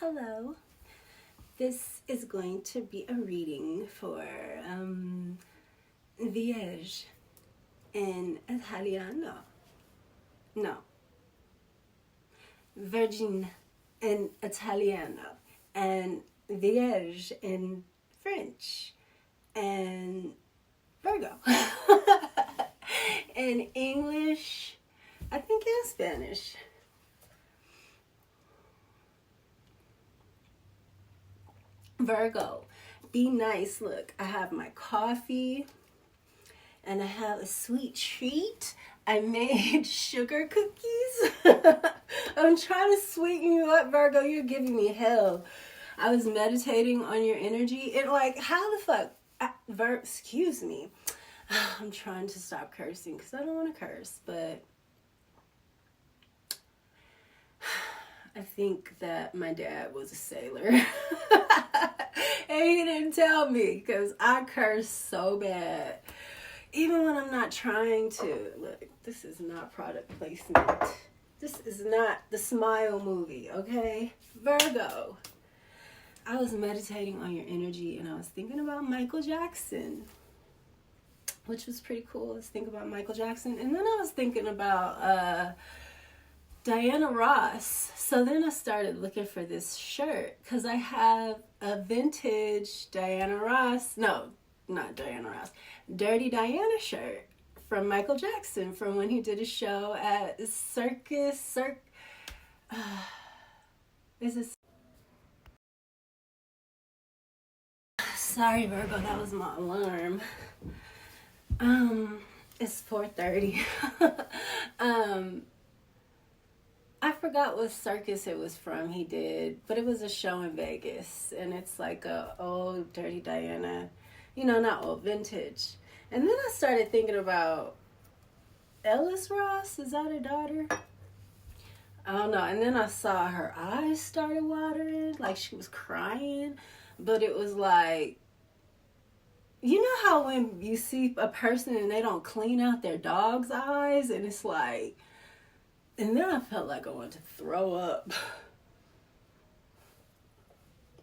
Hello. This is going to be a reading for Vierge in Italiano. No. Virgin in Italiano. And Vierge in French. And Virgo. In English, I think in Spanish. Virgo, be nice. Look, I have my coffee and I have a sweet treat. I made sugar cookies. I'm trying to sweeten you up, Virgo. You're giving me hell. I was meditating on your energy and like, how the fuck? Excuse me. I'm trying to stop cursing because I don't want to curse, but I think that my dad was a sailor. And he didn't tell me because I curse so bad. Even when I'm not trying to. Look, this is not product placement. This is not the Smile movie, okay? Virgo. I was meditating on your energy and I was thinking about Michael Jackson, which was pretty cool. I was thinking about Michael Jackson. And then I was thinking about Diana Ross. So then I started looking for this shirt because I have a vintage Diana Ross. No, not Diana Ross. Dirty Diana shirt from Michael Jackson from when he did a show at Circus. Sorry, Virgo, that was my alarm. It's 4:30. I forgot what circus it was from he did, but it was a show in Vegas, and it's like a old Dirty Diana, not old, vintage. And then I started thinking about Ellis Ross. Is that her daughter? I don't know. And then I saw her eyes started watering, like she was crying, but it was like, you know how when you see a person and they don't clean out their dog's eyes, and it's like, and then I felt like I wanted to throw up.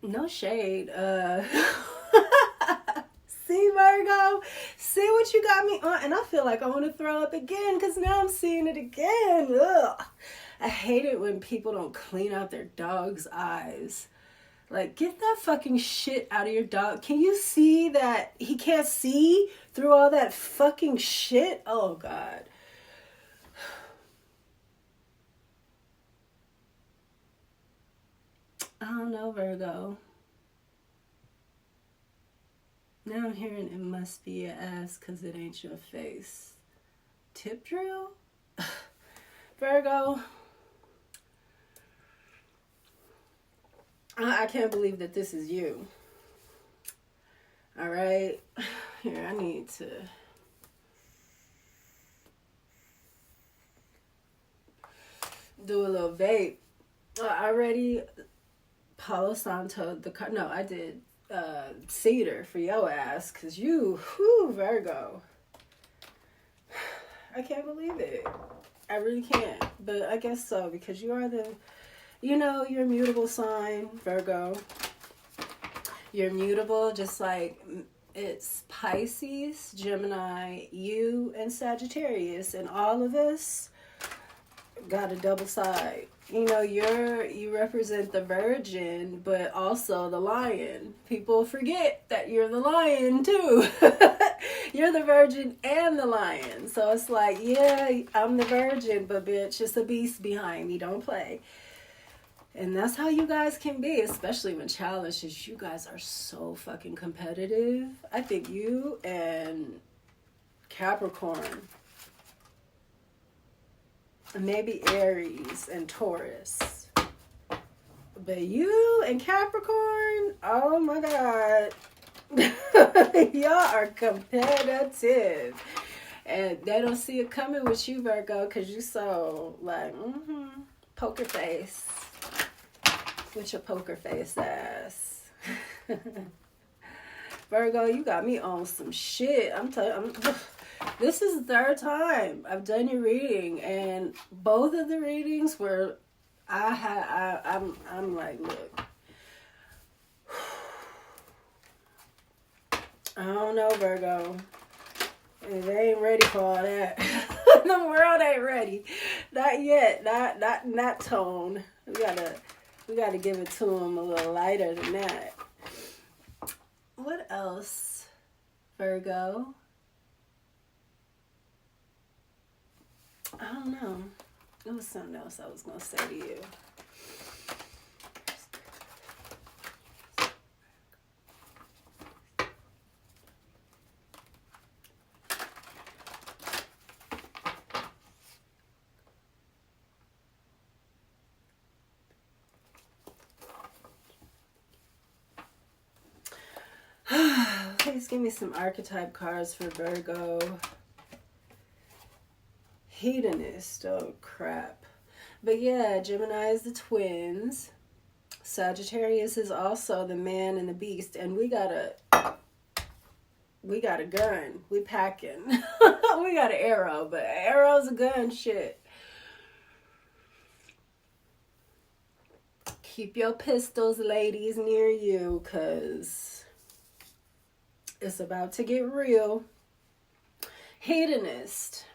No shade. See, Virgo? See what you got me on? And I feel like I want to throw up again because now I'm seeing it again. Ugh. I hate it when people don't clean out their dog's eyes. Like, get that fucking shit out of your dog. Can you see that he can't see through all that fucking shit? Oh, God. I don't know, Virgo. Now I'm hearing it must be your ass because it ain't your face. Tip drill? Virgo. I can't believe that this is you. All right. Here, I need to do a little vape. I already Palo Santo, I did cedar for your ass, because you, Virgo. I can't believe it. I really can't, but I guess so, because you are you're a mutable sign, Virgo. You're mutable, just like it's Pisces, Gemini, you, and Sagittarius, and all of us got a double side. You represent the Virgin, but also the Lion. People forget that you're the Lion too. You're the Virgin and the Lion. So it's like, yeah, I'm the Virgin, but bitch, it's a beast behind me. Don't play. And that's how you guys can be, especially when challenges. You guys are so fucking competitive. I think you and Capricorn, maybe Aries and Taurus, but you and Capricorn, oh my God. Y'all are competitive. And they don't see it coming with you, Virgo, because you so like, poker face. With your poker face ass. Virgo, you got me on some shit. I'm telling you, this is the third time I've done your reading, and both of the readings were I'm like, look, I don't know, Virgo. They ain't ready for all that. The world ain't ready. Not yet. Not tone. We gotta give it to them a little lighter than that. What else, Virgo? I don't know. There was something else I was gonna say to you. Please give me some archetype cards for Virgo. Hedonist. Oh, crap. But yeah, Gemini is the twins. Sagittarius is also the man and the beast. And we got a gun. We packing. We got an arrow, but arrow's a gun shit. Keep your pistols, ladies, near you, because it's about to get real. Hedonist.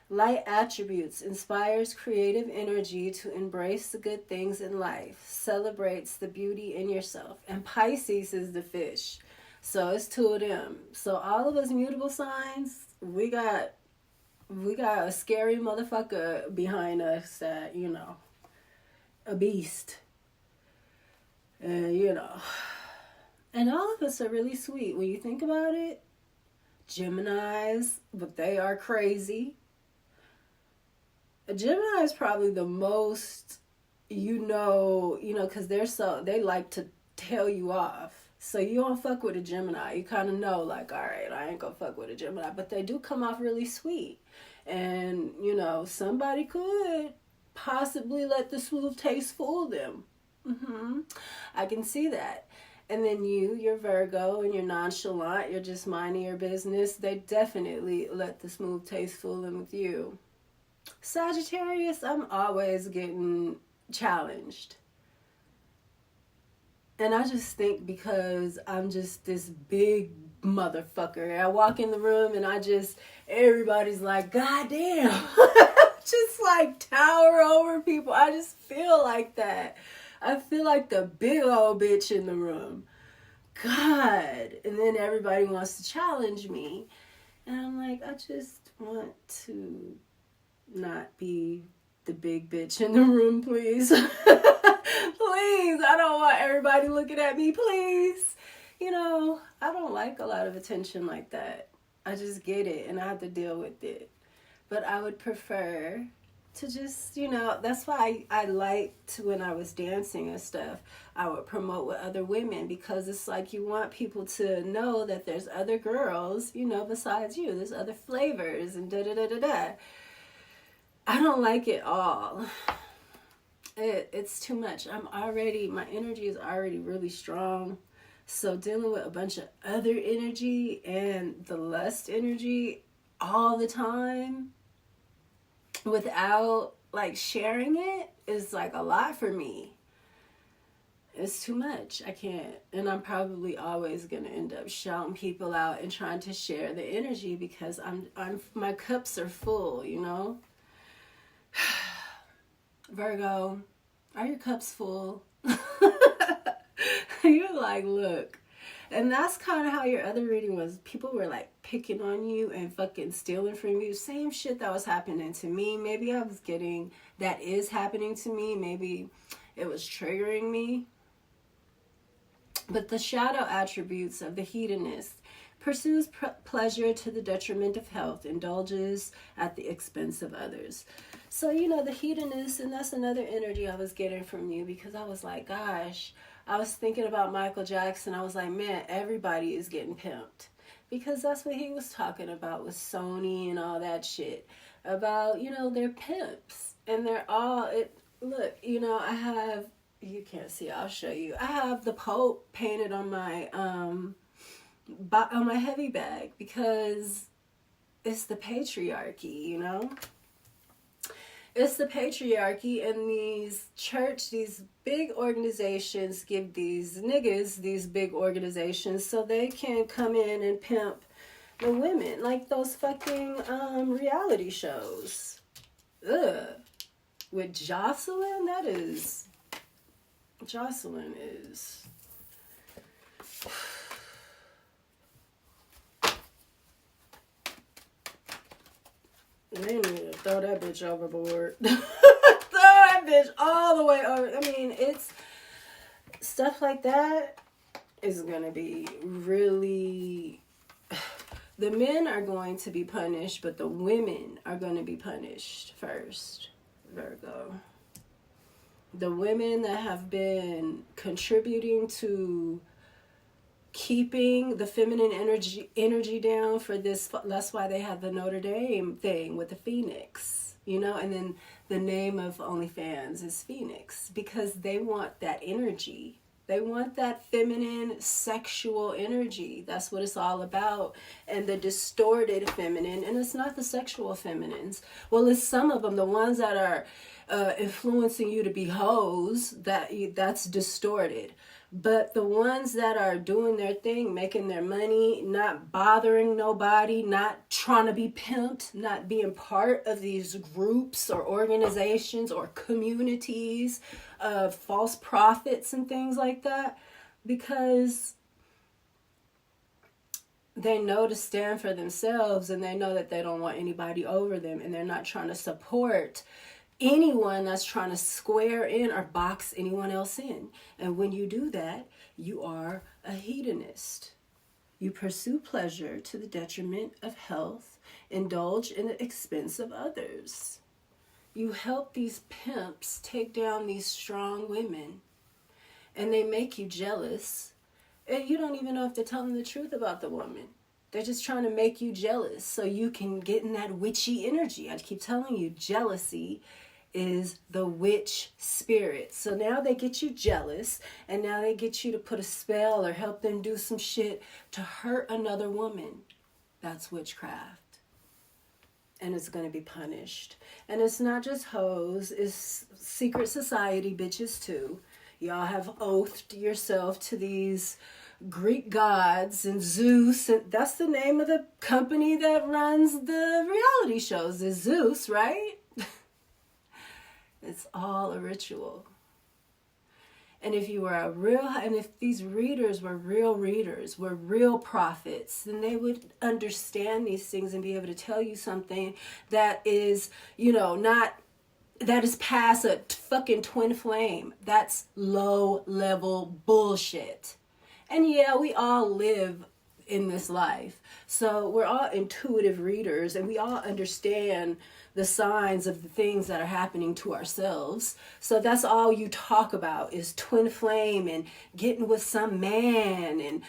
Light attributes, inspires creative energy to embrace the good things in life, celebrates the beauty in yourself. And Pisces is the fish. So it's two of them. So all of us mutable signs, we got a scary motherfucker behind us that, you know, a beast. And, you know, and all of us are really sweet. When you think about it, Geminis, but they are crazy. A Gemini is probably the most, you know, because they like to tell you off. So you don't fuck with a Gemini. You kind of know, like, all right, I ain't gonna fuck with a Gemini. But they do come off really sweet. And, you know, somebody could possibly let the smooth taste fool them. I can see that. And then you're Virgo, and you're nonchalant. You're just minding your business. They definitely let the smooth taste fool them with you. Sagittarius, I'm always getting challenged. And I just think because I'm just this big motherfucker. I walk in the room and everybody's like, God damn. Just like tower over people. I just feel like that. I feel like the big old bitch in the room. God. And then everybody wants to challenge me. And I'm like, I just want to not be the big bitch in the room, please. Please, I don't want everybody looking at me, please. You know, I don't like a lot of attention like that. I just get it, and I have to deal with it. But I would prefer to just, you know, that's why I liked when I was dancing and stuff, I would promote with other women, because it's like you want people to know that there's other girls, you know, besides you. There's other flavors and da-da-da-da-da. I don't like it all. It's too much. My energy is already really strong. So dealing with a bunch of other energy and the lust energy all the time without like sharing it is like a lot for me. It's too much. I can't. And I'm probably always going to end up shouting people out and trying to share the energy because my cups are full, you know? Virgo, are your cups full? You're like, look. And that's kind of how your other reading was. People were like picking on you and fucking stealing from you. Same shit that was happening to me. Maybe that is happening to me. Maybe it was triggering me. But the shadow attributes of the hedonist: pursues pleasure to the detriment of health, indulges at the expense of others. So, you know, the hedonist, and that's another energy I was getting from you, because I was like, gosh, I was thinking about Michael Jackson. I was like, man, everybody is getting pimped. Because that's what he was talking about with Sony and all that shit. About, you know, they're pimps. And they're all, look, you know, you can't see, I'll show you. I have the Pope painted on my heavy bag because it's the patriarchy, you know? It's the patriarchy, and these big organizations give these niggas these big organizations so they can come in and pimp the women, like those fucking reality shows. Ugh. With Jocelyn, Jocelyn is... They need to throw that bitch overboard. Throw that bitch all the way over. I mean, it's... Stuff like that is gonna be really... The men are going to be punished, but the women are going to be punished first, Virgo. The women that have been contributing to keeping the feminine energy down for this. That's why they have the Notre Dame thing with the Phoenix, you know, and then the name of OnlyFans is Phoenix, because they want that energy. They want that feminine sexual energy. That's what it's all about. And the distorted feminine, and it's not the sexual feminines. Well, it's some of them, the ones that are influencing you to be hoes, that's distorted. But the ones that are doing their thing, making their money, not bothering nobody, not trying to be pimped, not being part of these groups or organizations or communities of false prophets and things like that, because they know to stand for themselves, and they know that they don't want anybody over them, and they're not trying to support anyone that's trying to square in or box anyone else in. And when you do that, you are a hedonist. You pursue pleasure to the detriment of health, indulge in the expense of others. You help these pimps take down these strong women, and they make you jealous, and you don't even know if they're telling the truth about the woman. They're just trying to make you jealous so you can get in that witchy energy. I keep telling you, jealousy is the witch spirit. So now they get you jealous, and now they get you to put a spell or help them do some shit to hurt another woman. That's witchcraft. And it's going to be punished. And it's not just hoes, it's secret society bitches too. Y'all have oathed yourself to these Greek gods and Zeus, and that's the name of the company that runs the reality shows, is Zeus, right? It's all a ritual. And if if these readers were real readers, were real prophets, then they would understand these things and be able to tell you something that is, that is past a fucking twin flame. That's low level bullshit. And yeah, we all live in this life. So we're all intuitive readers, and we all understand the signs of the things that are happening to ourselves. So that's all you talk about is twin flame and getting with some man, and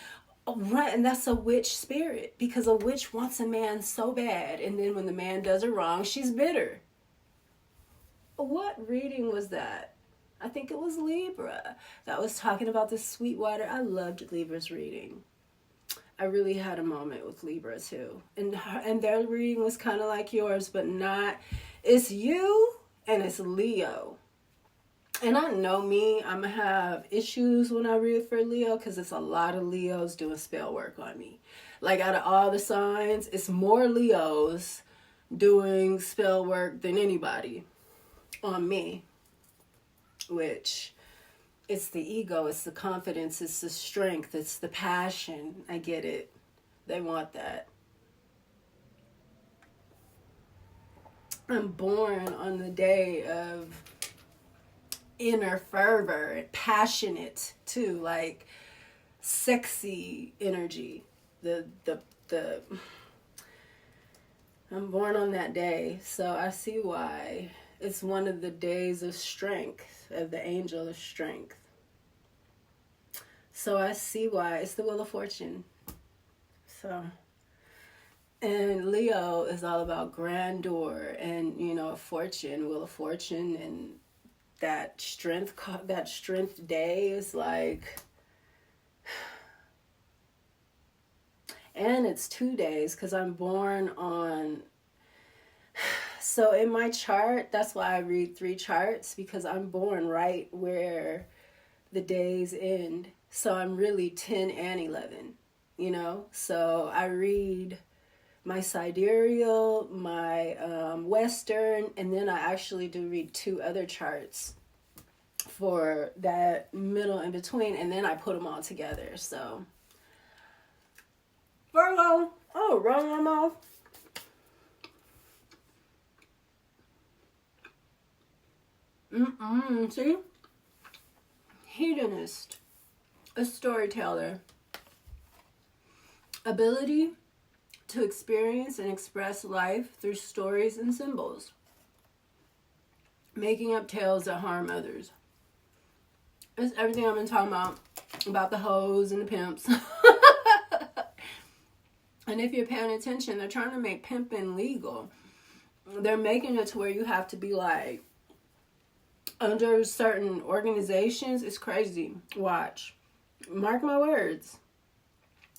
that's a witch spirit, because a witch wants a man so bad, and then when the man does her wrong, she's bitter. What reading was that? I think it was Libra that was talking about the Sweetwater. I loved Libra's reading. I really had a moment with Libra too. And their reading was kind of like yours, but not. It's you and it's Leo. And I know me, I'm going to have issues when I read for Leo, because it's a lot of Leos doing spell work on me. Like, out of all the signs, it's more Leos doing spell work than anybody on me. Which... it's the ego, it's the confidence, it's the strength, it's the passion. I get it. They want that. I'm born on the day of inner fervor, passionate too, like sexy energy. I'm born on that day, so I see why. It's one of the days of strength, of the angel of strength. So I see why. It's the Wheel of Fortune. So, and Leo is all about grandeur and, fortune, Wheel of Fortune, and that strength day is like, and it's 2 days, because I'm born on So in my chart, that's why I read 3 charts, because I'm born right where the days end. So I'm really 10 and 11, you know? So I read my sidereal, my western, and then I actually do read 2 other charts for that middle in between, and then I put them all together. So Virgo, oh, wrong arm off. See? Hedonist, a storyteller, ability to experience and express life through stories and symbols, making up tales that harm others. It's everything I've been talking about the hoes and the pimps. And if you're paying attention, they're trying to make pimping legal. They're making it to where you have to be like, under certain organizations. It's crazy. Watch. Mark my words.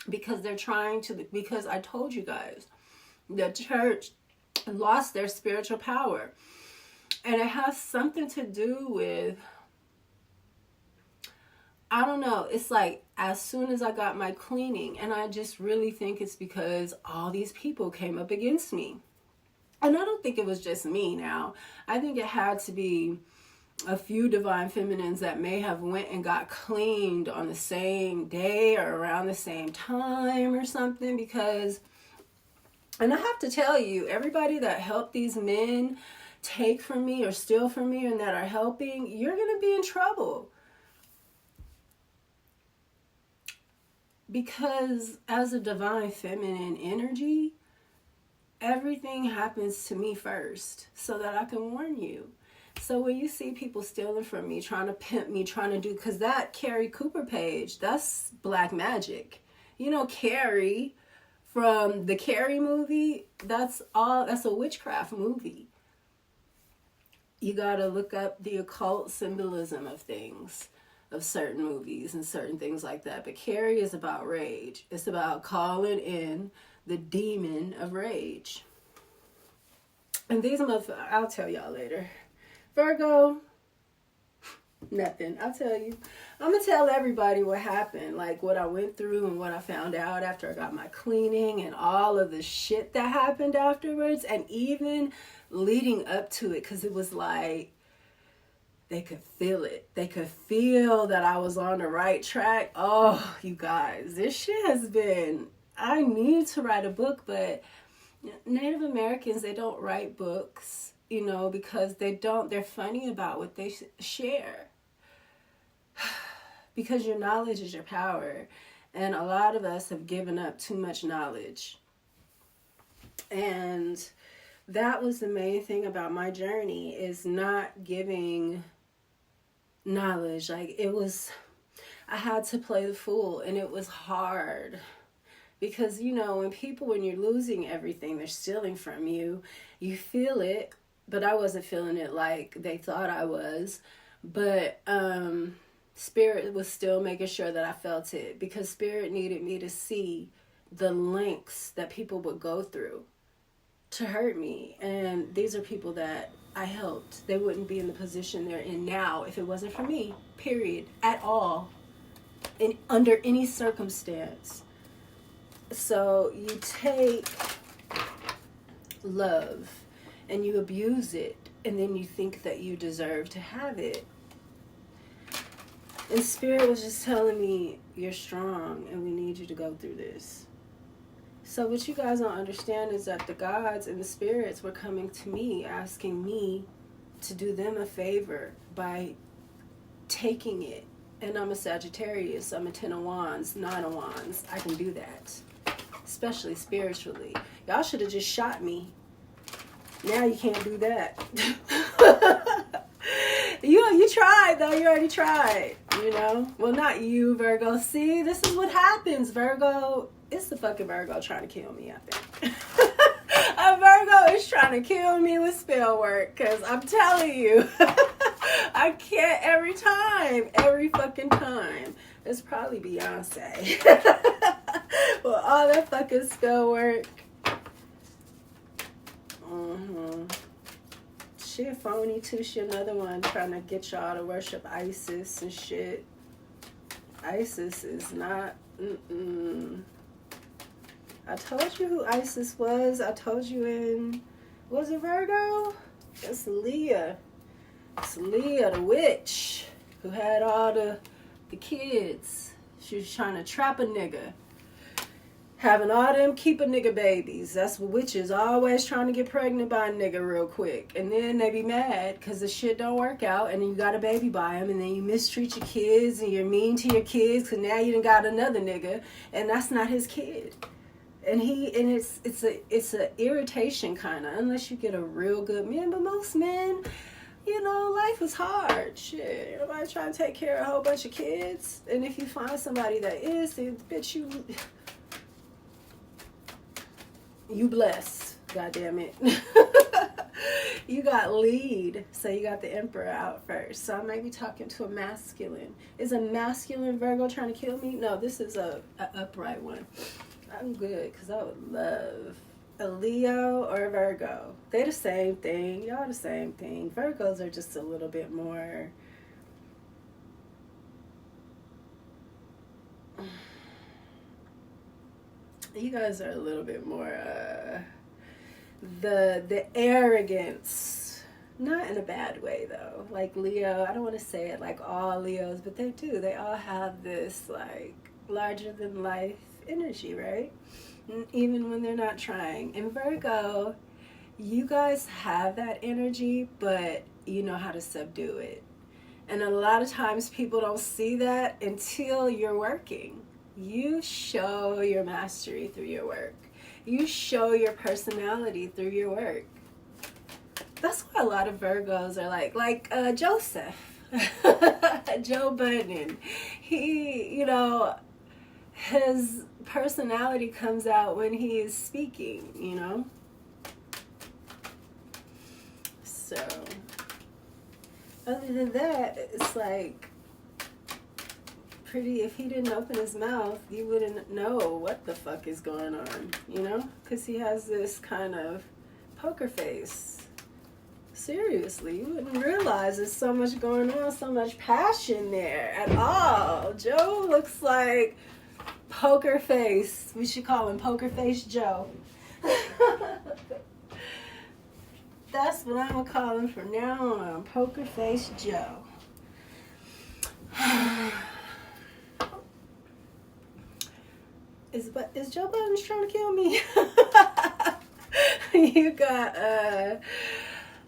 Because they're trying to, because I told you guys, the church lost their spiritual power. And it has something to do with, I don't know, it's like as soon as I got my cleaning, and I just really think it's because all these people came up against me. And I don't think it was just me now. I think it had to be a few divine feminines that may have went and got cleaned on the same day or around the same time or something, because, and I have to tell you, everybody that helped these men take from me or steal from me and that are helping, you're going to be in trouble. Because as a divine feminine energy, everything happens to me first so that I can warn you. So when you see people stealing from me, trying to pimp me, trying to do, because that Carrie Cooper page, that's black magic. You know, Carrie from the Carrie movie, that's a witchcraft movie. You got to look up the occult symbolism of things, of certain movies and certain things like that. But Carrie is about rage. It's about calling in the demon of rage. And these motherfuckers, I'll tell y'all later. Virgo, nothing. I'll tell you. I'm going to tell everybody what happened, like what I went through and what I found out after I got my cleaning and all of the shit that happened afterwards, and even leading up to it, because it was like they could feel it. They could feel that I was on the right track. Oh, you guys, this shit has been, I need to write a book, but Native Americans, they don't write books. You know, because they're funny about what they share. Because your knowledge is your power. And a lot of us have given up too much knowledge. And that was the main thing about my journey, is not giving knowledge. Like, it was, I had to play the fool, and it was hard. Because, you know, when you're losing everything, they're stealing from you, you feel it. But I wasn't feeling it like they thought I was. But Spirit was still making sure that I felt it, because Spirit needed me to see the lengths that people would go through to hurt me. And these are people that I helped. They wouldn't be in the position they're in now if it wasn't for me, period, at all, under any circumstance. So you take love and you abuse it, and then you think that you deserve to have it. And Spirit was just telling me, you're strong, and we need you to go through this. So what you guys don't understand is that the gods and the spirits were coming to me, asking me to do them a favor by taking it. And I'm a Sagittarius, I'm a 10 of Wands, 9 of Wands. I can do that, especially spiritually. Y'all should have just shot me. Now you can't do that. You tried, though. You already tried, you know? Well, not you, Virgo. See, this is what happens, Virgo. It's the fucking Virgo trying to kill me, I think. A Virgo is trying to kill me with spell work, because I'm telling you, I can't every fucking time. It's probably Beyonce. Well, all that fucking spell work. She a phony too. She another one trying to get y'all to worship Isis and shit. Isis is not, I told you who Isis was. I told you in, was it Virgo? It's Leah. It's Leah, the witch, who had all the kids. She was trying to trap a nigga. Having all them keep a nigga babies. That's what witches always trying to get pregnant by a nigga real quick. And then they be mad because the shit don't work out. And then you got a baby by him. And then you mistreat your kids. And you're mean to your kids because now you done got another nigga. And that's not his kid. And it's a irritation kind of. Unless you get a real good man. But most men, you know, life is hard. Shit. Everybody trying to take care of a whole bunch of kids. And if you find somebody that is, then bitch, you blessed, goddamn it. You got lead, so you got the Emperor out first. So I might be talking to a masculine. Is a masculine Virgo trying to kill me? No, this is a upright one. I'm good, because I would love a Leo or a Virgo. They the same thing. Y'all the same thing. Virgos are just a little bit more... You guys are a little bit more the arrogance, not in a bad way though. Like Leo, I don't want to say it like all Leos, but they do. They all have this like larger than life energy, right? And even when they're not trying. In Virgo, you guys have that energy, but you know how to subdue it. And a lot of times people don't see that until you're working. You show your mastery through your work. You show your personality through your work. That's why a lot of Virgos are like Joseph, Joe Budden. He, you know, his personality comes out when he is speaking, you know? So, other than that, it's like, pretty, if he didn't open his mouth, you wouldn't know what the fuck is going on, you know? Because he has this kind of poker face. Seriously, you wouldn't realize there's so much going on, so much passion there at all. Joe looks like poker face. We should call him Poker Face Joe. That's what I'm going to call him from now on, Poker Face Joe. Is Joe Budden trying to kill me? You got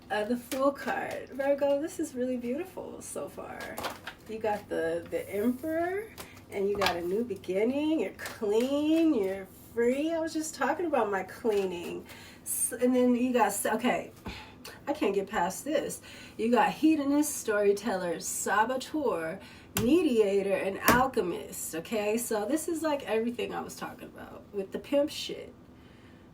the Fool card. Virgo, this is really beautiful so far. You got the Emperor, and you got a new beginning. You're clean. You're free. I was just talking about my cleaning. And then you got, okay, I can't get past this. You got hedonist, storyteller, saboteur, mediator, and alchemist. Okay, so this is like everything I was talking about with the pimp shit.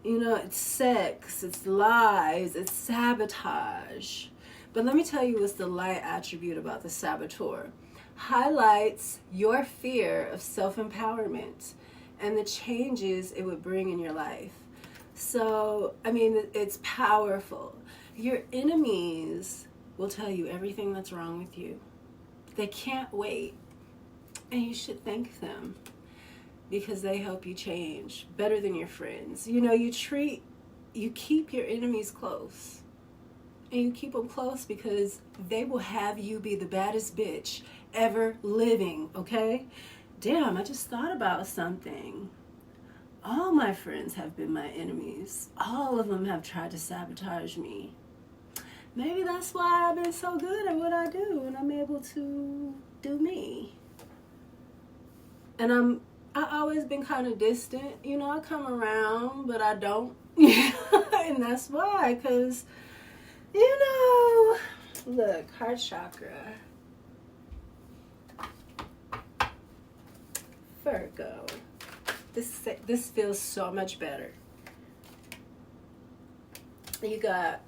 You know, it's sex, it's lies, it's sabotage. But let me tell you what's the light attribute about the saboteur. Highlights your fear of self-empowerment and the changes it would bring in your life. So, I mean, it's powerful. Your enemies will tell you everything that's wrong with you. They can't wait. And you should thank them because they help you change better than your friends. You know, you keep your enemies close. And you keep them close because they will have you be the baddest bitch ever living, okay? Damn, I just thought about something. All my friends have been my enemies. All of them have tried to sabotage me. Maybe that's why I've been so good at what I do and I'm able to do me. And I've always been kind of distant. You know, I come around, but I don't. And that's why, because, you know, look, heart chakra. Virgo. This feels so much better. You got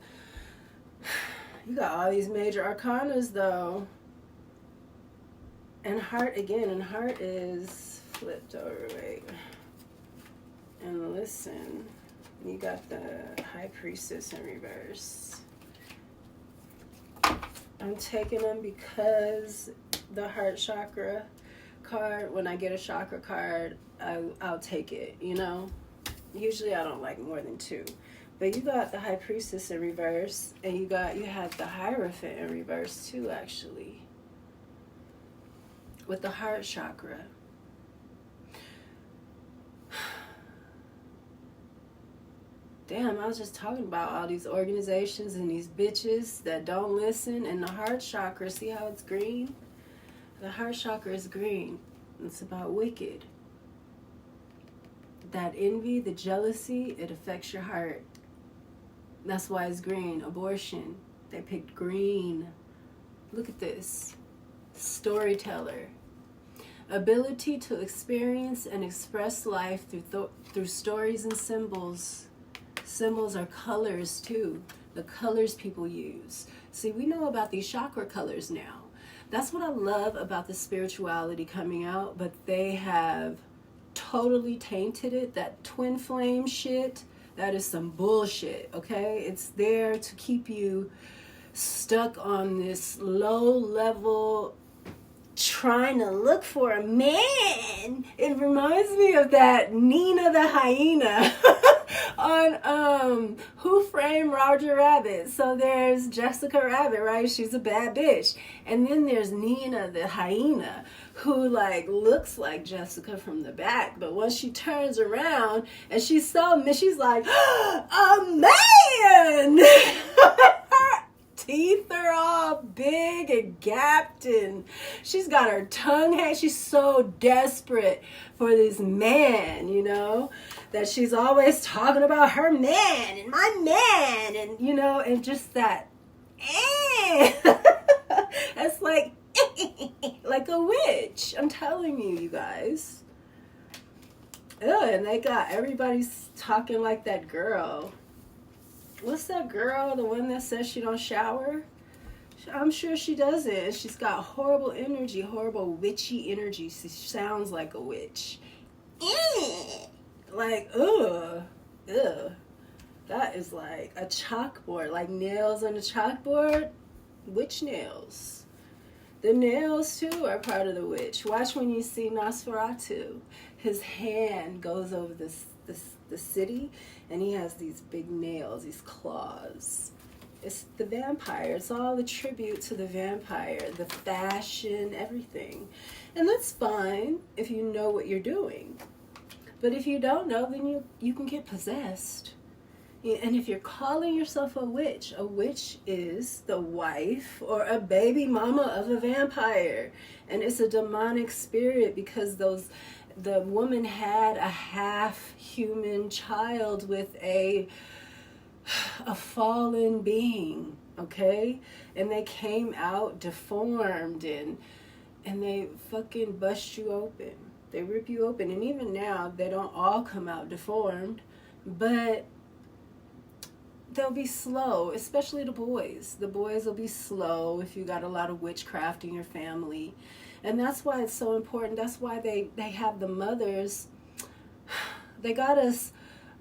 all these major arcanas though. And heart again, and heart is flipped over, wait. And listen, you got the High Priestess in reverse. I'm taking them because the heart chakra card, when I get a chakra card, I'll take it, you know. Usually I don't like more than 2. But you got the High Priestess in reverse, and you have the Hierophant in reverse too, actually. With the heart chakra. Damn, I was just talking about all these organizations and these bitches that don't listen. And the heart chakra, see how it's green? The heart chakra is green. It's about wicked. That envy, the jealousy, it affects your heart. That's why it's green. Abortion, they picked green. Look at this. Storyteller. Ability to experience and express life through stories and symbols. Symbols are colors too. The colors people use. See, we know about these chakra colors now. That's what I love about the spirituality coming out, but they have totally tainted it. That twin flame shit, that is some bullshit, okay? It's there to keep you stuck on this low level trying to look for a man. It reminds me of that Nina the hyena on Who Framed Roger Rabbit. So there's Jessica Rabbit, right? She's a bad bitch. And then there's Nina the hyena, who like looks like Jessica from the back, but once she turns around and she's like, a man. Teeth are all big and gapped, and she's got her tongue hanging. She's so desperate for this man, you know, that she's always talking about her man and my man, and you know, and just that that's like like a witch. I'm telling you, you guys. Ugh, and they got everybody's talking like that girl. What's that girl? The one that says she don't shower? I'm sure she doesn't. She's got horrible energy, horrible witchy energy. She sounds like a witch. Like, ugh. That is like a chalkboard, like nails on a chalkboard. Witch nails. The nails too are part of the witch. Watch when you see Nosferatu. His hand goes over the city, and he has these big nails, these claws. It's the vampire. It's all a tribute to the vampire, the fashion, everything. And that's fine if you know what you're doing. But if you don't know, then you can get possessed. And if you're calling yourself a witch is the wife or a baby mama of a vampire. And it's a demonic spirit because the woman had a half human child with a fallen being, okay? And they came out deformed, and they fucking bust you open. They rip you open. And even now, they don't all come out deformed, but they'll be slow, especially the boys. The boys will be slow if you got a lot of witchcraft in your family. And that's why it's so important. That's why they have the mothers. They got us,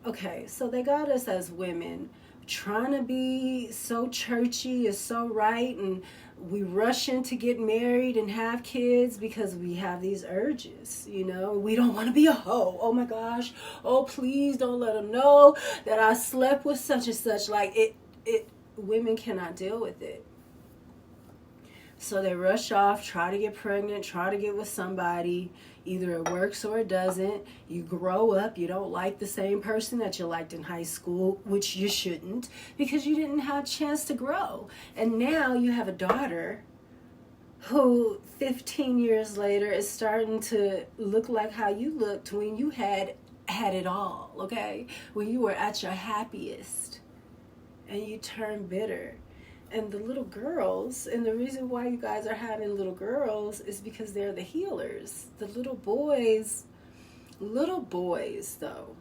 okay, so they got us as women trying to be so churchy, is so right, and we rush in to get married and have kids because we have these urges, you know. We don't want to be a hoe. Oh my gosh. Oh, please don't let them know that I slept with such and such. Like women cannot deal with it. So they rush off, try to get pregnant, try to get with somebody. Either it works or it doesn't. You grow up, you don't like the same person that you liked in high school, which you shouldn't, because you didn't have a chance to grow. And now you have a daughter who 15 years later is starting to look like how you looked when you had it all, okay? When you were at your happiest. And you turn bitter. And the little girls, and the reason why you guys are having little girls is because they're the healers. The little boys though,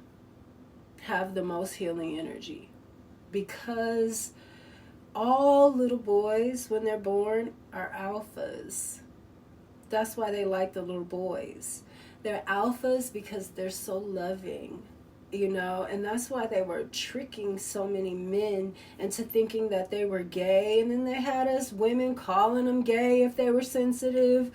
have the most healing energy, because all little boys, when they're born, are alphas. That's why they like the little boys. They're alphas because they're so loving. you know, and that's why they were tricking so many men into thinking that they were gay, and then they had us women calling them gay if they were sensitive.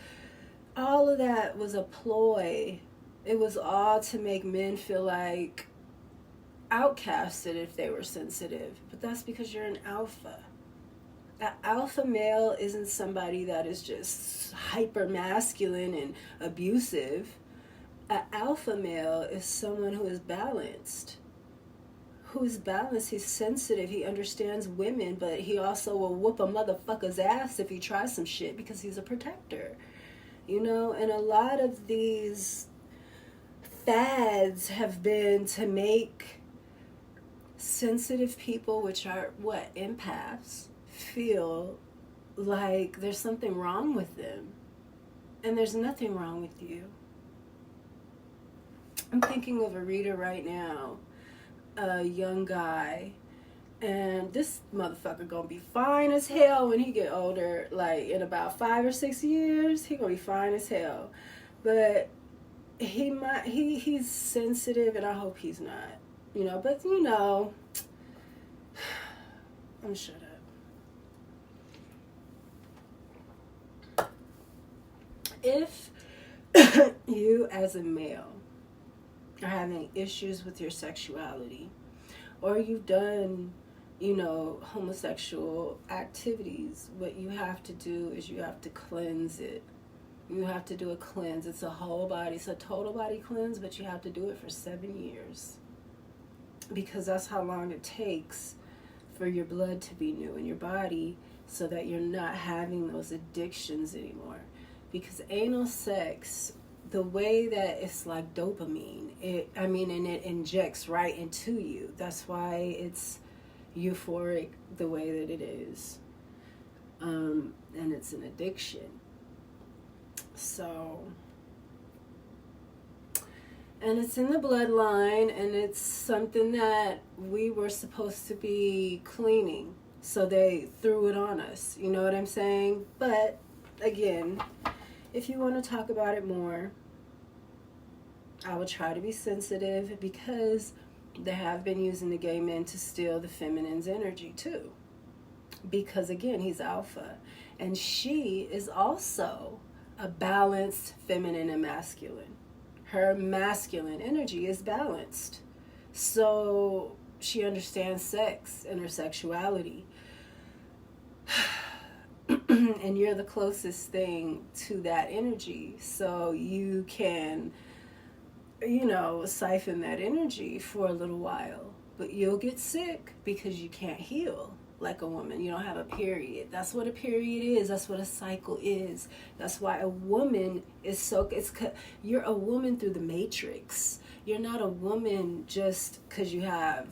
All of that was a ploy. It was all to make men feel like outcasted if they were sensitive, but that's because you're an alpha. An alpha male isn't somebody that is just hyper masculine and abusive. An alpha male is someone who is balanced. Who's balanced, he's sensitive, he understands women, but he also will whoop a motherfucker's ass if he tries some shit because he's a protector. You know, and a lot of these fads have been to make sensitive people, which are what, empaths, feel like there's something wrong with them. And there's nothing wrong with you. I'm thinking of a reader right now, a young guy, and this motherfucker gonna be fine as hell when he get older. Like in about 5 or 6 years, he gonna be fine as hell. But he's sensitive, and I hope he's not. You know, but you know, I'm shut up. If you as a male are having issues with your sexuality, or you've done, you know, homosexual activities, what you have to do is you have to cleanse it. You have to do a cleanse. It's a whole body, it's a total body cleanse, but you have to do it for 7 years. Because that's how long it takes for your blood to be new in your body, so that you're not having those addictions anymore. Because anal sex, the way that it's like dopamine, and it injects right into you. That's why it's euphoric the way that it is. And it's an addiction. So, and it's in the bloodline, and it's something that we were supposed to be cleaning. So they threw it on us. You know what I'm saying? But, again, if you want to talk about it more, I will try to be sensitive, because they have been using the gay men to steal the feminine's energy too. Because again, he's alpha, and she is also a balanced feminine and masculine. Her masculine energy is balanced. So she understands sex and her sexuality. And you're the closest thing to that energy. So you can, you know, siphon that energy for a little while. But you'll get sick because you can't heal like a woman. You don't have a period. That's what a period is. That's what a cycle is. That's why a woman is so... you're a woman through the matrix. You're not a woman just because you have...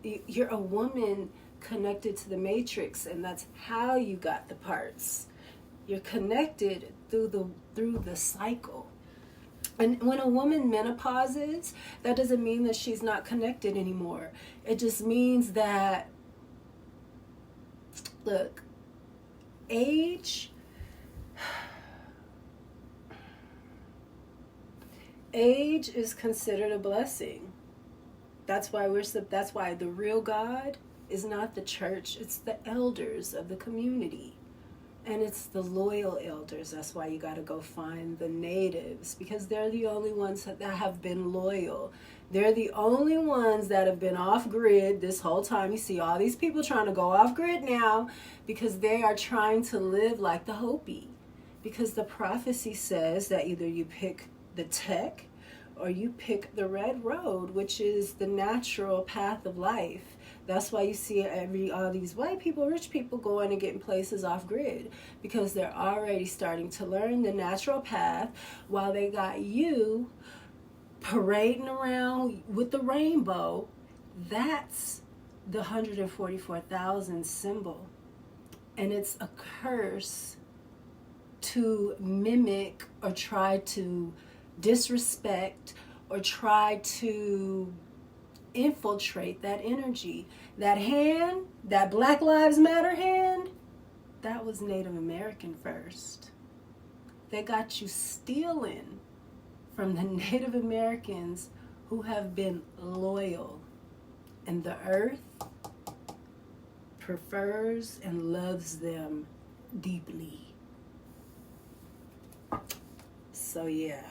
You're a woman connected to the matrix, and that's how you got the parts. You're connected through the cycle. And when a woman menopauses, that doesn't mean that she's not connected anymore. It just means that, look, age is considered a blessing. That's why the real God is not the church, it's the elders of the community. And it's the loyal elders. That's why you got to go find the natives, because they're the only ones that have been loyal. They're the only ones that have been off grid this whole time. You see all these people trying to go off grid now because they are trying to live like the Hopi. Because the prophecy says that either you pick the tech or you pick the red road, which is the natural path of life. That's why you see all these white people, rich people going and getting places off grid, because they're already starting to learn the natural path, while they got you parading around with the rainbow. That's the 144,000 symbol. And it's a curse to mimic or try to disrespect or try to infiltrate that energy. That hand, that Black Lives Matter hand, that was Native American first. They got you stealing from the Native Americans who have been loyal, and the earth prefers and loves them deeply. So yeah,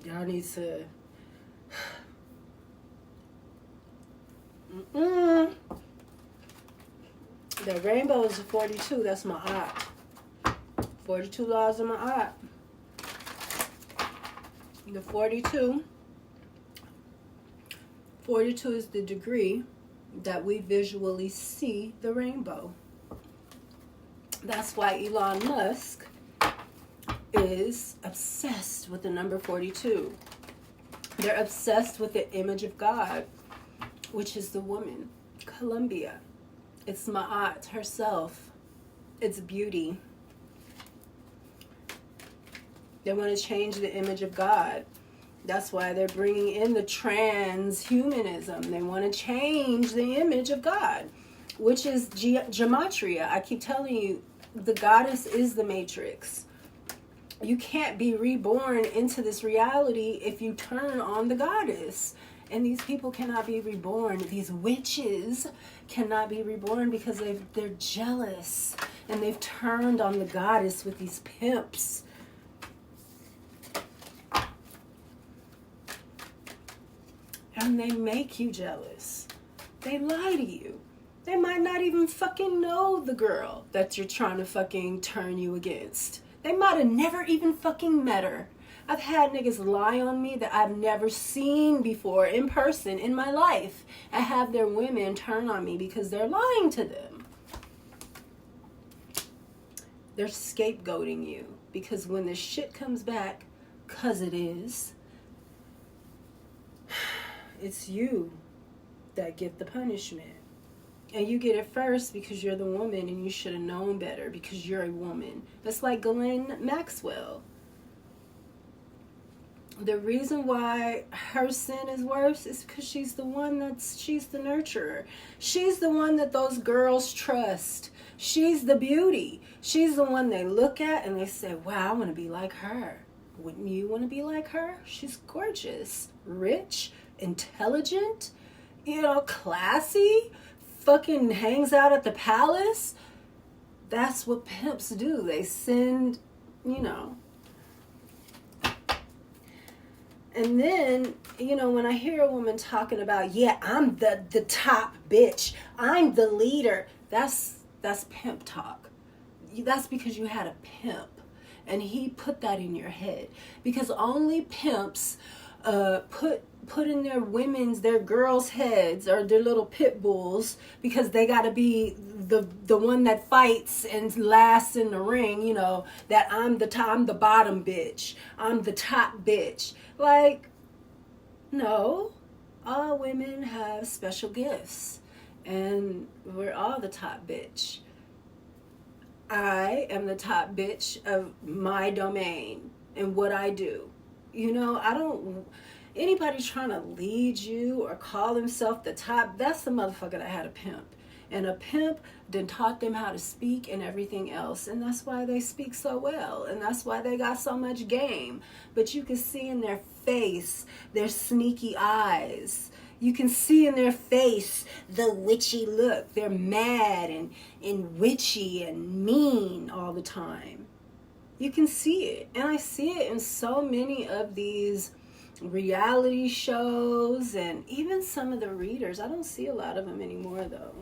y'all need to the rainbow is 42. That's my eye. 42 laws of my eye. The 42 is the degree that we visually see the rainbow. That's why Elon Musk is obsessed with the number 42. They're obsessed with the image of God, which is the woman, Columbia. It's Ma'at herself. It's beauty. They want to change the image of God. That's why they're bringing in the transhumanism. They want to change the image of God, which is gematria. I keep telling you, the goddess is the matrix. You can't be reborn into this reality if you turn on the goddess. And these people cannot be reborn. These witches cannot be reborn because they're jealous. And they've turned on the goddess with these pimps. And they make you jealous. They lie to you. They might not even fucking know the girl that you're trying to fucking turn you against. They might have never even fucking met her. I've had niggas lie on me that I've never seen before in person in my life. I have their women turn on me because they're lying to them. They're scapegoating you because when the shit comes back, 'cause it is, it's you that get the punishment. And you get it first because you're the woman and you should have known better because you're a woman. That's like Ghislaine Maxwell. The reason why her sin is worse is because she's the nurturer. She's the one that those girls trust. She's the beauty. She's the one they look at and they say, wow, I want to be like her. Wouldn't you want to be like her? She's gorgeous, rich, intelligent, classy, fucking hangs out at the palace. That's what pimps do. They send, And then, when I hear a woman talking about, yeah, I'm the top bitch, I'm the leader, that's pimp talk. That's because you had a pimp and he put that in your head. Because only pimps put in their girls' heads or their little pit bulls because they got to be the one that fights and lasts in the ring, that I'm the bottom bitch, I'm the top bitch. Like, no, all women have special gifts and we're all the top bitch. I am the top bitch of my domain and what I do. Anybody trying to lead you or call himself the top, that's the motherfucker that had a pimp. And a pimp then taught them how to speak and everything else. And that's why they speak so well. And that's why they got so much game. But you can see in their face, their sneaky eyes. You can see in their face the witchy look. They're mad and witchy and mean all the time. You can see it. And I see it in so many of these reality shows and even some of the readers. I don't see a lot of them anymore though.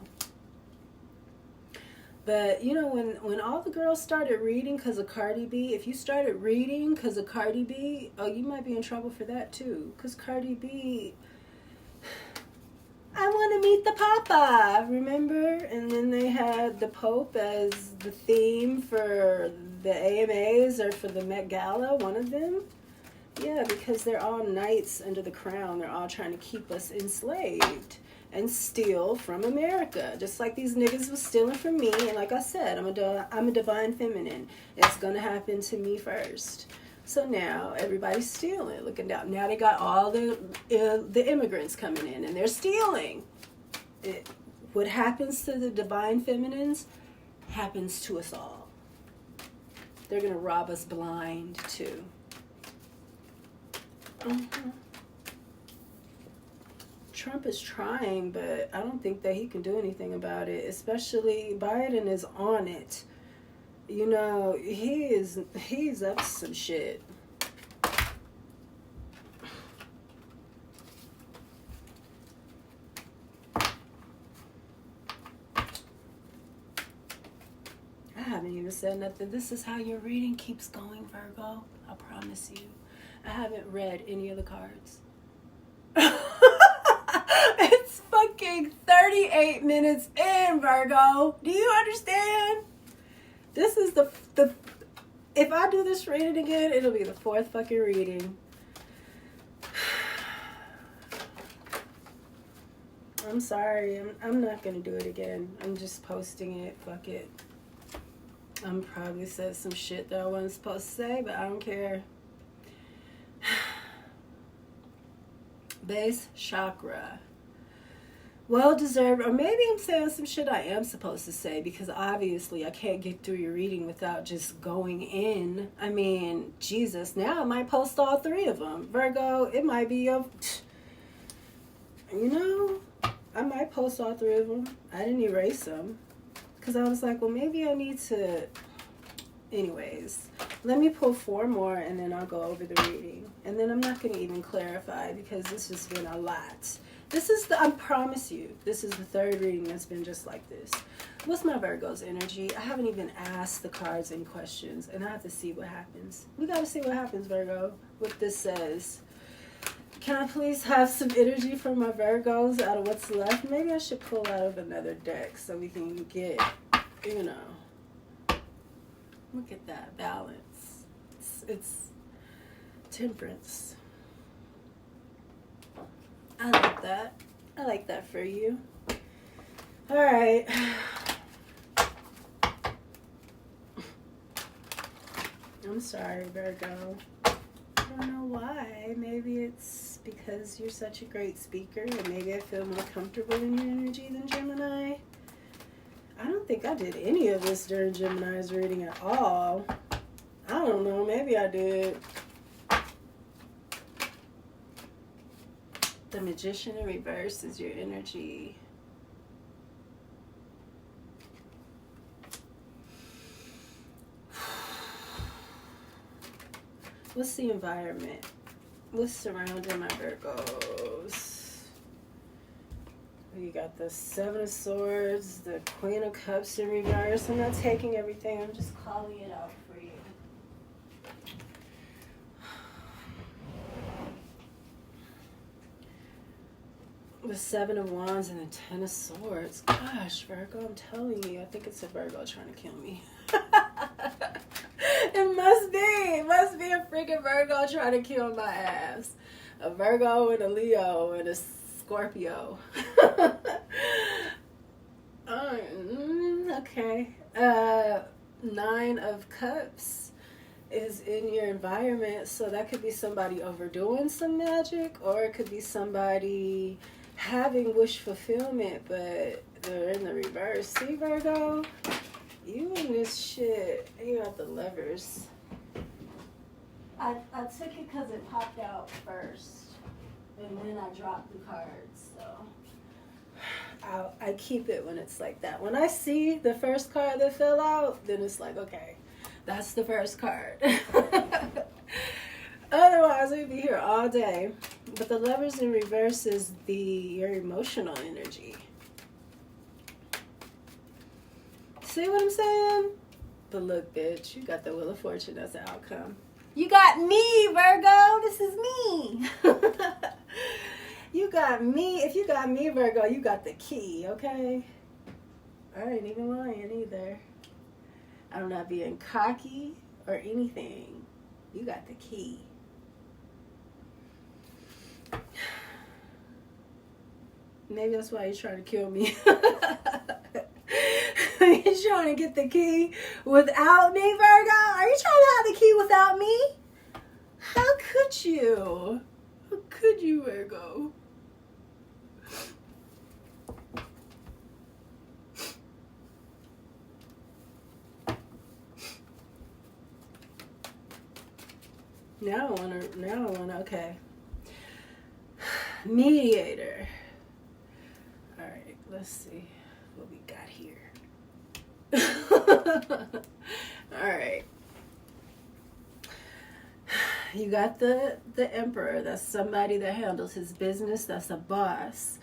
But when all the girls started reading because of Cardi B, if you started reading because of Cardi B, you might be in trouble for that too. Because Cardi B, I want to meet the Papa, remember? And then they had the Pope as the theme for the AMAs or for the Met Gala, one of them. Yeah, because they're all knights under the crown. They're all trying to keep us enslaved and steal from America. Just like these niggas was stealing from me. And like I said, I'm a divine feminine. It's going to happen to me first. So now everybody's stealing. Looking down. Now they got all the immigrants coming in and they're stealing. What happens to the divine feminines happens to us all. They're going to rob us blind too. Mm-hmm. Trump is trying, but I don't think that he can do anything about it. Especially Biden is on it. You know, he's up to some shit. I haven't even said nothing. This is how your reading keeps going, Virgo. I promise you. I haven't read any of the cards. It's fucking 38 minutes in, Virgo. Do you understand? This is the if I do this reading again, it'll be the 4th fucking reading. I'm sorry. I'm not going to do it again. I'm just posting it. Fuck it. I'm probably said some shit that I wasn't supposed to say, but I don't care. Base chakra. Well deserved, or maybe I'm saying some shit I am supposed to say, because obviously I can't get through your reading without just going in. I mean, Jesus, now I might post all 3 of them. Virgo, it might be you know, I might post all 3 of them. I didn't erase them. Because I was like, well, maybe I need to... Anyways, let me pull 4 more and then I'll go over the reading. And then I'm not going to even clarify because this has been a lot. This is I promise you, this is the 3rd reading that's been just like this. What's my Virgo's energy? I haven't even asked the cards any questions and I have to see what happens. We got to see what happens, Virgo, what this says. Can I please have some energy for my Virgos out of what's left? Maybe I should pull out of another deck so we can get, you know, look at that balance. It's temperance. I like that. I like that for you. All right. I'm sorry, Virgo. I don't know why. Maybe it's because you're such a great speaker and maybe I feel more comfortable in your energy than Gemini. I don't think I did any of this during Gemini's reading at all. I don't know. Maybe I did. The Magician in reverse is your energy. What's the environment? What's surrounding my Virgos? You got the 7 of Swords, the Queen of Cups in reverse. I'm not taking everything. I'm just calling it out for you. The 7 of Wands and the 10 of Swords. Gosh, Virgo, I'm telling you. I think it's a Virgo trying to kill me. It must be. It must be a freaking Virgo trying to kill my ass. A Virgo and a Leo and a Scorpio. Okay. 9 of Cups is in your environment. So that could be somebody overdoing some magic. Or it could be somebody having wish fulfillment. But they're in the reverse. See, Virgo? You in this shit. You got the Lovers. I took it because it popped out first. And then I dropped the cards. So I keep it when it's like that. When I see the first card that fell out, then it's like, okay, that's the first card. Otherwise, we'd be here all day. But the Lovers in reverse is your emotional energy. See what I'm saying? But look, bitch, you got the Wheel of Fortune as the outcome. You got me, Virgo. This is me. You got me. If you got me, Virgo, you got the key, okay? I ain't even lying either. I'm not being cocky or anything. You got the key. Maybe that's why you're trying to kill me. You're trying to get the key without me, Virgo? Are you trying to have the key without me? How could you? How could you, Virgo? Now I wanna, okay. Mediator. right, let's see what we got here. All right. You got the Emperor. That's somebody that handles his business. That's a boss.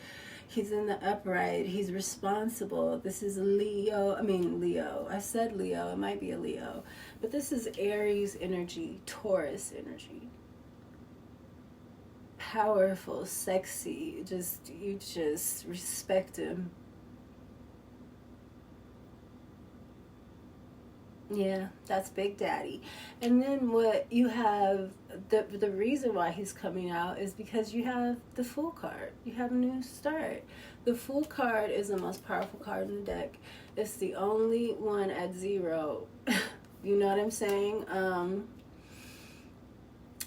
He's in the upright. He's responsible. This is Leo. Leo. I said Leo. It might be a Leo. But this is Aries energy, Taurus energy. Powerful, sexy. You just respect him. Yeah, that's Big Daddy. And then what you have, the reason why he's coming out is because you have the Fool card. You have a new start. The Fool card is the most powerful card in the deck. It's the only one at 0. You know what I'm saying?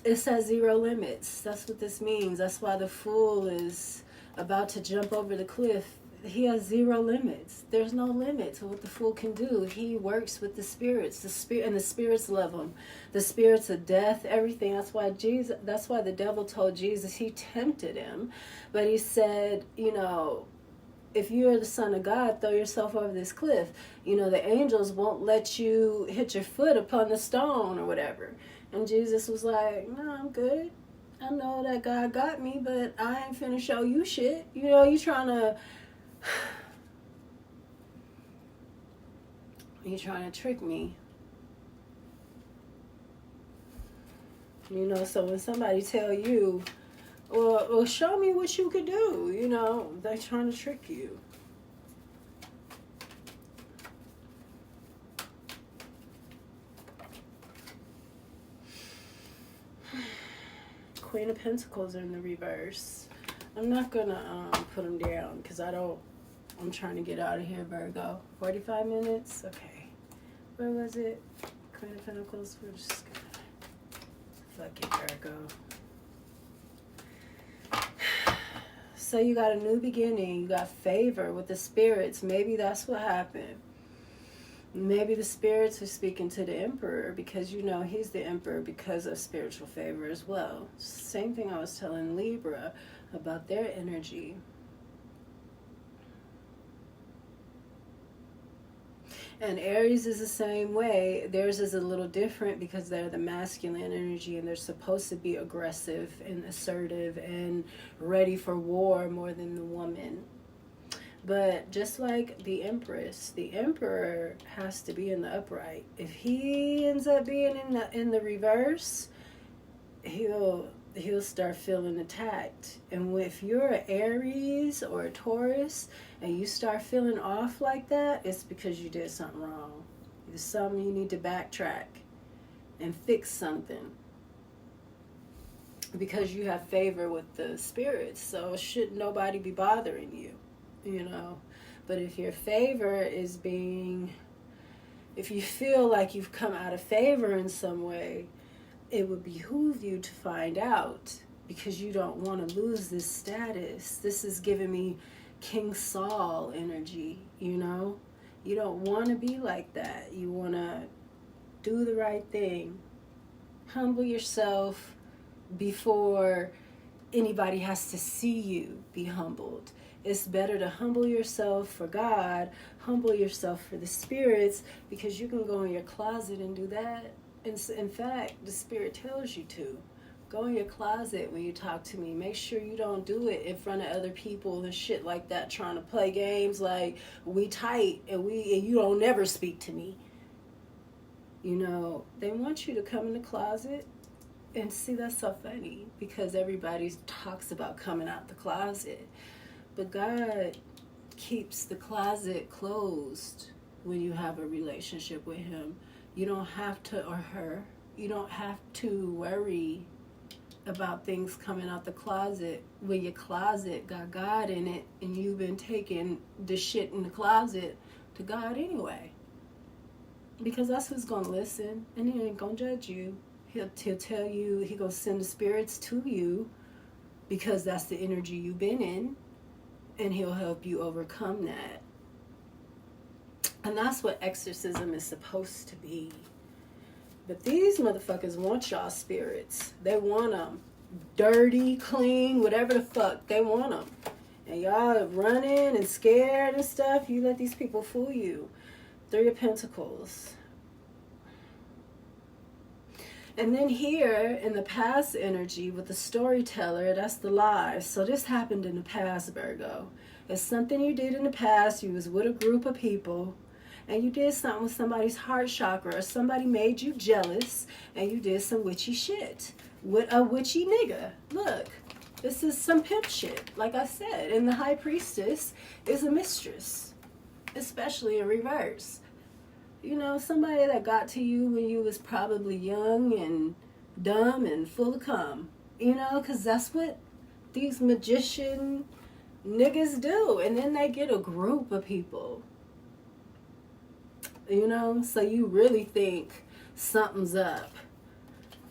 It says 0 limits. That's what this means. That's why the Fool is about to jump over the cliff. He has 0 limits. There's no limit to what the Fool can do. He works with the spirits. And the spirits love him. The spirits of death, everything. That's why the devil told Jesus, he tempted him. But he said, if you're the Son of God, throw yourself over this cliff. The angels won't let you hit your foot upon the stone or whatever. And Jesus was like, no, I'm good. I know that God got me, but I ain't finna show you shit. You trying to... You're trying to trick me. So when somebody tell you, well, show me what you could do, they're trying to trick you. Queen of Pentacles in the reverse. I'm not gonna put them down because I'm trying to get out of here, Virgo. 45 minutes? Okay. Where was it? Queen of Pentacles. We're just gonna... Fuck it, Virgo. So you got a new beginning. You got favor with the spirits. Maybe that's what happened. Maybe the spirits are speaking to the Emperor because he's the Emperor because of spiritual favor as well. Same thing I was telling Libra about their energy. And Aries is the same way. Theirs is a little different because they're the masculine energy and they're supposed to be aggressive and assertive and ready for war more than the woman. But just like the Empress, the Emperor has to be in the upright. If he ends up being in the reverse, he'll start feeling attacked. And if you're an Aries or a Taurus and you start feeling off like that, it's because you did something wrong. There's something you need to backtrack and fix something. Because you have favor with the spirits, so should nobody be bothering you. But if your favor is if you feel like you've come out of favor in some way, it would behoove you to find out because you don't want to lose this status. This is giving me King Saul energy, You don't want to be like that. You want to do the right thing. Humble yourself before anybody has to see you be humbled. It's better to humble yourself for God, humble yourself for the spirits, because you can go in your closet and do that. In fact, the spirit tells you to. Go in your closet when you talk to me. Make sure you don't do it in front of other people and shit like that, trying to play games like we tight and you don't never speak to me. They want you to come in the closet. And see, that's so funny because everybody talks about coming out the closet. But God keeps the closet closed when you have a relationship with him. You don't have to, or her, you don't have to worry about things coming out the closet when your closet got God in it and you've been taking the shit in the closet to God anyway. Because that's who's going to listen and he ain't going to judge you. He'll tell you, he going to send the spirits to you because that's the energy you've been in. And he'll help you overcome that. And that's what exorcism is supposed to be. But these motherfuckers want y'all spirits. They want them. Dirty, clean, whatever the fuck. They want them. and y'all running and scared and stuff. You let these people fool you. 3 of Pentacles. And then here in the past energy with the storyteller, that's the lie. So this happened in the past, Virgo. It's something you did in the past. You was with a group of people and you did something with somebody's heart chakra, or somebody made you jealous and you did some witchy shit with a witchy nigga. Look, this is some pimp shit. Like I said, and the High Priestess is a mistress, especially in reverse. You know, somebody that got to you when you was probably young and dumb and full of cum. You know, because that's what these magician niggas do. And then they get a group of people. You know, so you really think something's up.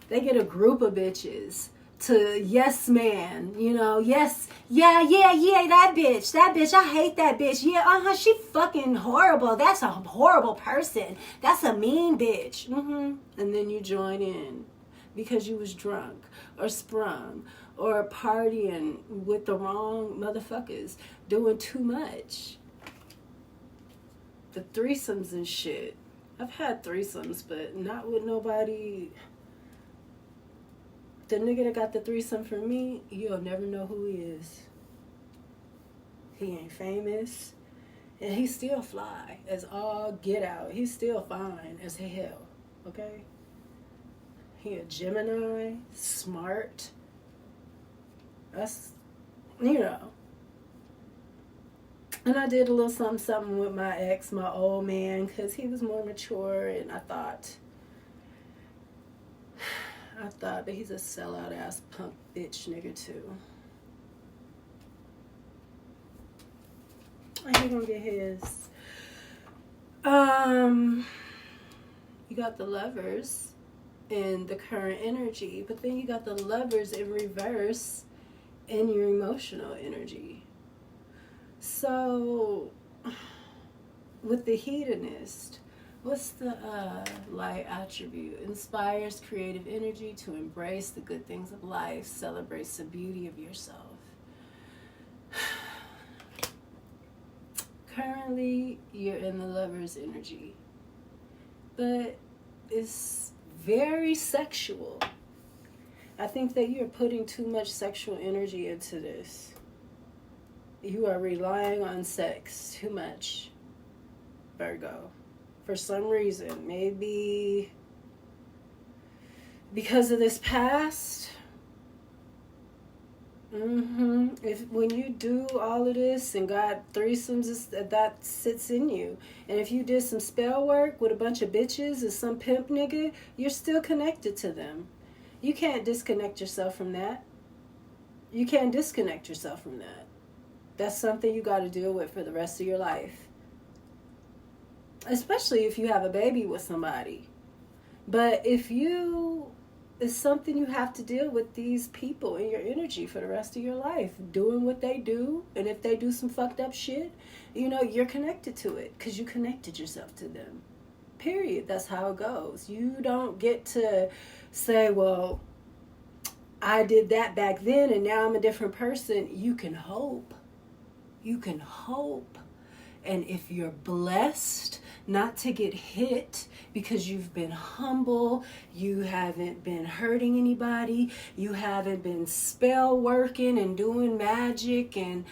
They get a group of bitches to yes man, you know, yes, yeah, that bitch, I hate that bitch, yeah, she fucking horrible, that's a horrible person, that's a mean bitch, and then you join in because you was drunk or sprung or partying with the wrong motherfuckers, doing too much. The threesomes and shit, I've had threesomes, but not with nobody. The nigga that got the threesome for me, you'll never know who he is. He ain't famous. And he still fly as all get out. He's still fine as hell. Okay? He a Gemini, smart. That's, you know. And I did a little something with my ex, my old man, because he was more mature, and I thought that he's a sellout ass punk bitch nigga too. And he gonna get his. You got the Lovers in the current energy, but then you got the Lovers in reverse in your emotional energy. So with the Hedonist, what's the light attribute? Inspires creative energy to embrace the good things of life, celebrates the beauty of yourself. Currently, you're in the Lover's energy, but it's very sexual. I think that you're putting too much sexual energy into this. You are relying on sex too much, Virgo. For some reason, maybe because of this past. If when you do all of this and got threesomes, that sits in you. And if you did some spell work with a bunch of bitches and some pimp nigga, you're still connected to them. You can't disconnect yourself from that. You can't disconnect yourself from that. That's something you got to deal with for the rest of your life. Especially if you have a baby with somebody. But it's something you have to deal with these people in your energy for the rest of your life. Doing what they do. And if they do some fucked up shit, you know, you're connected to it. Because you connected yourself to them. Period. That's how it goes. You don't get to say, well, I did that back then and now I'm a different person. You can hope. You can hope. And if you're blessed not to get hit because you've been humble, you haven't been hurting anybody, you haven't been spell working and doing magic and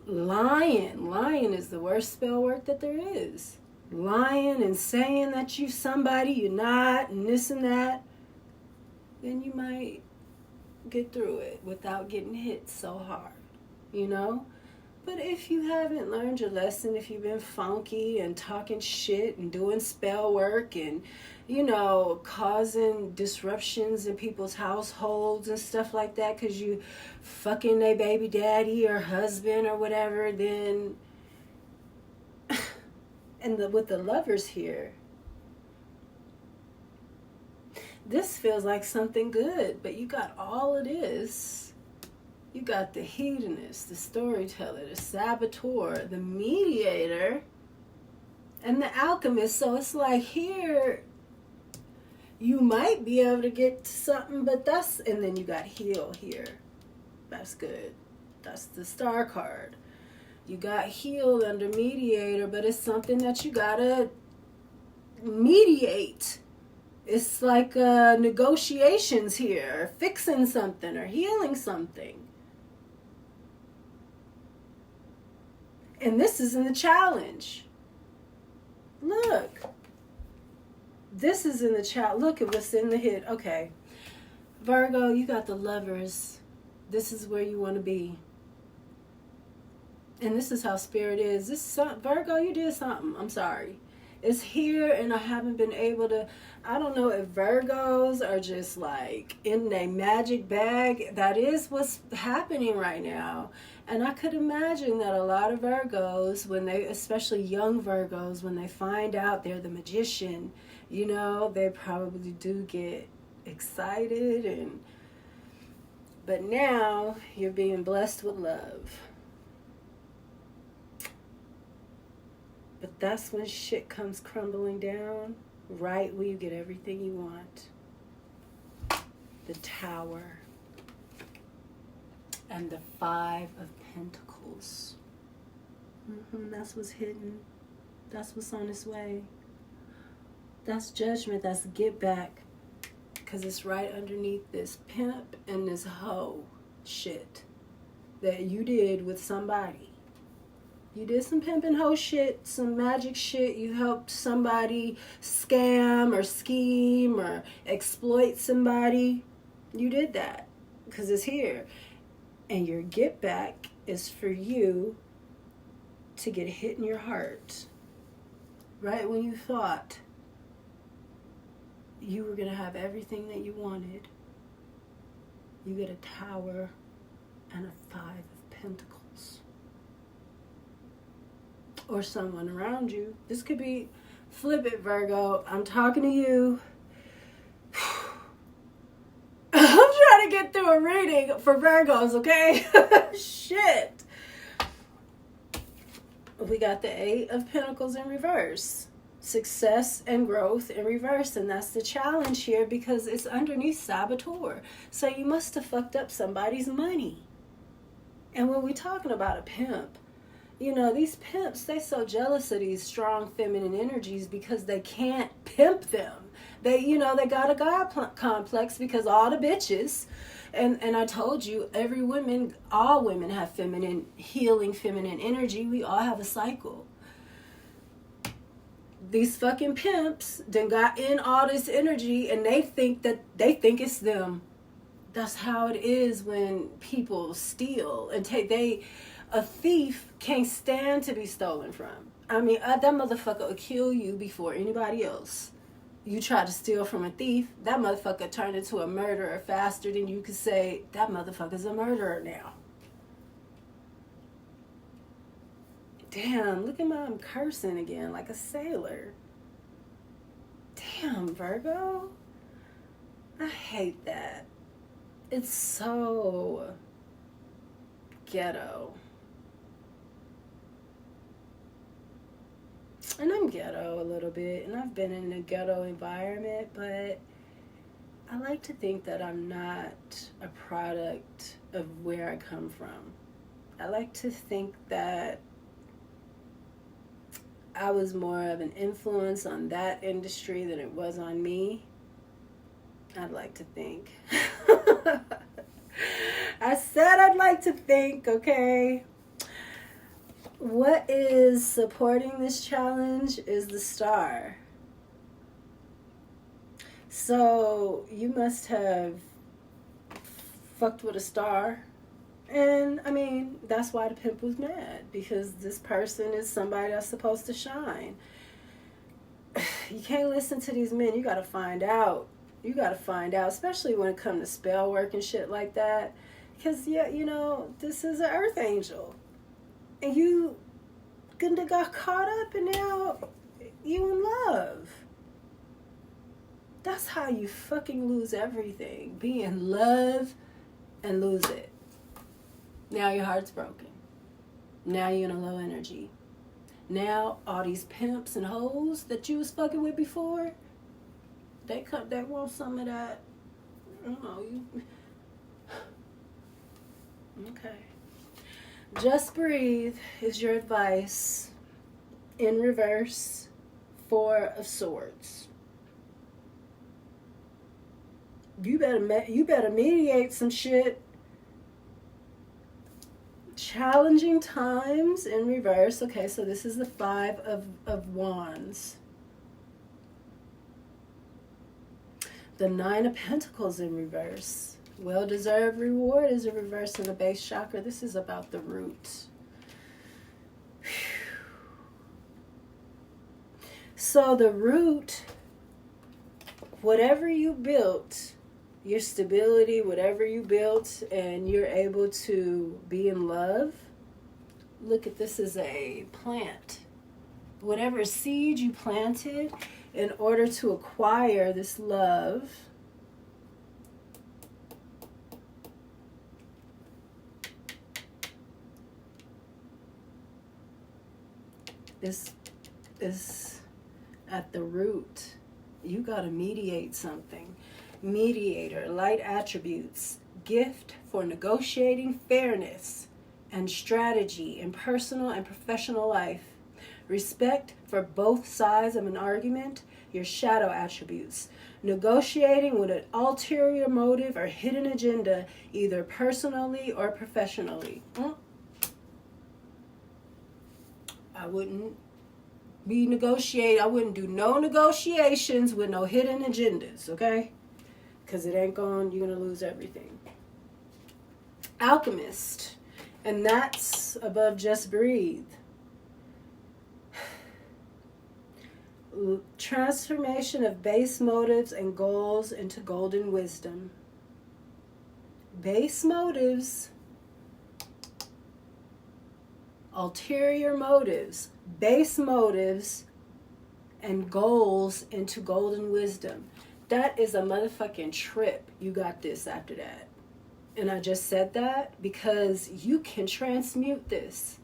lying. Lying is the worst spell work that there is. Lying and saying that you're somebody you're not and this and that, then you might get through it without getting hit so hard, you know? But if you haven't learned your lesson, if you've been funky and talking shit and doing spell work and, you know, causing disruptions in people's households and stuff like that because you fucking their baby daddy or husband or whatever, then... And with the Lovers here, this feels like something good, but you got all of this. You got the Hedonist, the Storyteller, the Saboteur, the Mediator, and the Alchemist. So it's like here, you might be able to get to something, but and then you got Heal here. That's good. That's the Star card. You got healed under mediator, but it's something that you gotta mediate. It's like negotiations here, fixing something or healing something. And this is in the challenge. Look. This is in the challenge. Look at what's in the hit. Okay. Virgo, you got the Lovers. This is where you want to be. And this is how Spirit is. Virgo, you did something. I'm sorry. It's here, and I haven't been able to. I don't know if Virgos are just like in a magic bag. That is what's happening right now. And I could imagine that a lot of Virgos, when they, especially young Virgos, when they find out they're the magician, you know, they probably do get excited. But now you're being blessed with love. But that's when shit comes crumbling down, right where you get everything you want. The Tower. And the Five of Pentacles. That's what's hidden. That's what's on its way. That's judgment. That's get back. Because it's right underneath this pimp and this hoe shit that you did with somebody. You did some pimp and hoe shit, some magic shit. You helped somebody scam or scheme or exploit somebody. You did that because it's here. And your get back is for you to get hit in your heart. Right when you thought you were going to have everything that you wanted. You get a Tower and a Five of Pentacles. Or someone around you. This could be, flip it, Virgo. I'm talking to you. I'm trying to get through a reading for Virgos, okay? Shit. We got the Eight of Pentacles in reverse. Success and growth in reverse. And that's the challenge here because it's underneath Saboteur. So you must have fucked up somebody's money. And when we're talking about a pimp, you know, these pimps, they so jealous of these strong feminine energies because they can't pimp them. They, you know, they got a God complex because all the bitches, and I told you, all women have feminine, healing feminine energy. We all have a cycle. These fucking pimps then got in all this energy and they think it's them. That's how it is when people steal and a thief can't stand to be stolen from. I mean, that motherfucker will kill you before anybody else. You try to steal from a thief, that motherfucker turned into a murderer faster than you could say, that motherfucker's a murderer now. Damn, look at I'm cursing again like a sailor. Damn, Virgo. I hate that. It's so ghetto. And I'm ghetto a little bit, and I've been in a ghetto environment, but I like to think that I'm not a product of where I come from. I like to think that I was more of an influence on that industry than it was on me. I'd like to think. I said I'd like to think, okay? What is supporting this challenge is the Star. So you must have fucked with a star. And I mean, that's why the pimp was mad, because this person is somebody that's supposed to shine. You can't listen to these men. You got to find out. You got to find out, especially when it comes to spell work and shit like that. Because, yeah, you know, this is an earth angel. And you gonna got caught up and now you in love. That's how you fucking lose everything. Be in love and lose it. Now your heart's broken. Now you're in a low energy. Now all these pimps and hoes that you was fucking with before, they want some of that. You know, okay. Just breathe is your advice. In reverse, 4 of Swords. You better mediate some shit. Challenging times in reverse. Okay, so this is the 5 of Wands. The 9 of Pentacles in reverse. Well-deserved reward is a reverse in the base chakra. This is about the root. So the root, whatever you built, your stability, whatever you built, and you're able to be in love, look at this as a plant. Whatever seed you planted in order to acquire this love, this is at the root. You got to mediate something. Mediator, light attributes, gift for negotiating fairness and strategy in personal and professional life, respect for both sides of an argument, your shadow attributes, negotiating with an ulterior motive or hidden agenda, either personally or professionally. I wouldn't I wouldn't do no negotiations with no hidden agendas, okay? Because it ain't gone, you're going to lose everything. Alchemist, and that's above just breathe. Transformation of base motives and goals into golden wisdom. Base motives, ulterior motives, base motives, and goals into golden wisdom. That is a motherfucking trip. You got this after that. And I just said that because you can transmute this.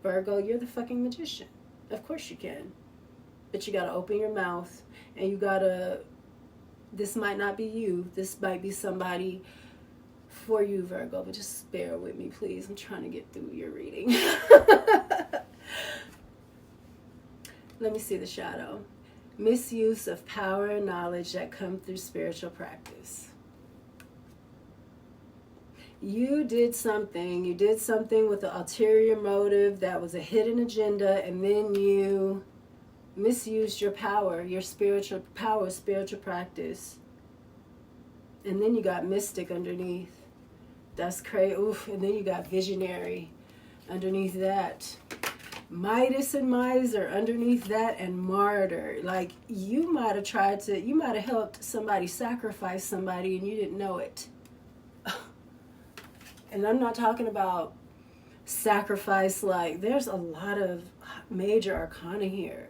Virgo, you're the fucking magician. Of course you can. But you got to open your mouth and you got to, this might not be you. This might be somebody for you, Virgo. But just bear with me, please. I'm trying to get through your reading. Let me see the shadow. Misuse of power and knowledge that come through spiritual practice. You did something with an ulterior motive that was a hidden agenda, and then you misused your power, your spiritual power, spiritual practice. And then you got mystic underneath. That's crazy. Oof. And then you got visionary underneath that. Midas and miser underneath that, and martyr. Like, you might have helped somebody sacrifice somebody and you didn't know it. And I'm not talking about sacrifice, like, there's a lot of major arcana here.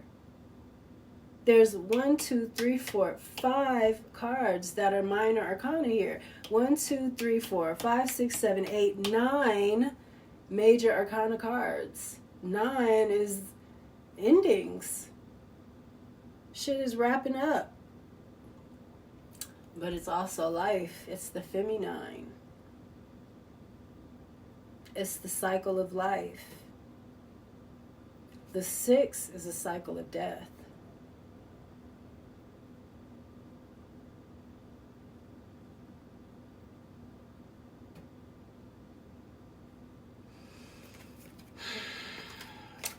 There's 1, 2, 3, 4, 5 cards that are minor arcana here. 1, 2, 3, 4, 5, 6, 7, 8, 9 major arcana cards. 9 is endings. Shit is wrapping up. But it's also life. It's the feminine. It's the cycle of life. The 6 is a cycle of death.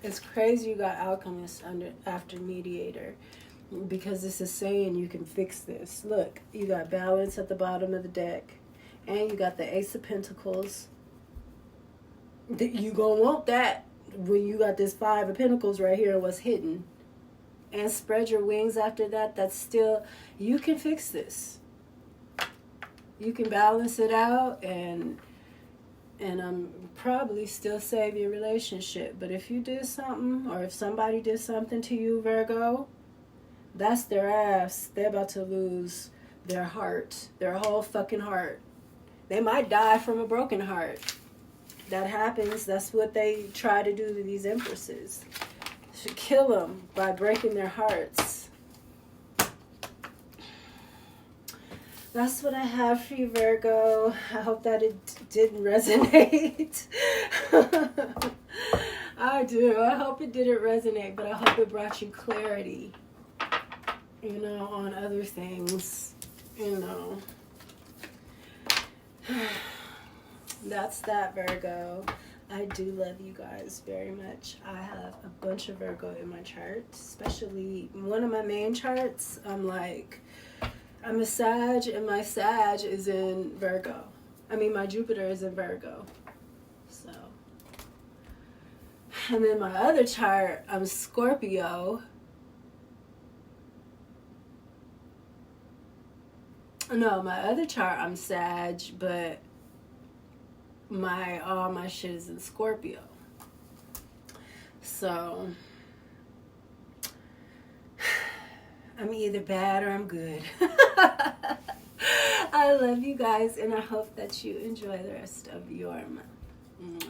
It's crazy you got alchemist after mediator, because this is saying you can fix this. Look, you got balance at the bottom of the deck, and you got the Ace of Pentacles. You gonna want that when you got this 5 of Pentacles right here and what's hidden. And spread your wings after that. That's still, you can fix this. You can balance it out and probably still save your relationship. But if you did something, or if somebody did something to you, Virgo, that's their ass. They're about to lose their heart, their whole fucking heart. They might die from a broken heart. That happens. That's what they try to do to these empresses. Should kill them by breaking their hearts. that's what I have for you, Virgo. I hope that it didn't resonate. I do. I hope it didn't resonate, but I hope it brought you clarity, you know, on other things, you know. That's that, Virgo. I do love you guys very much. I have a bunch of Virgo in my chart, especially one of my main charts. I'm a Sag, and my Sag is in Virgo. I mean, my Jupiter is in Virgo. So, and then my other chart, I'm Scorpio. No, my other chart, I'm Sag, but all my shit is in Scorpio. So I'm either bad or I'm good. I love you guys, and I hope that you enjoy the rest of your month.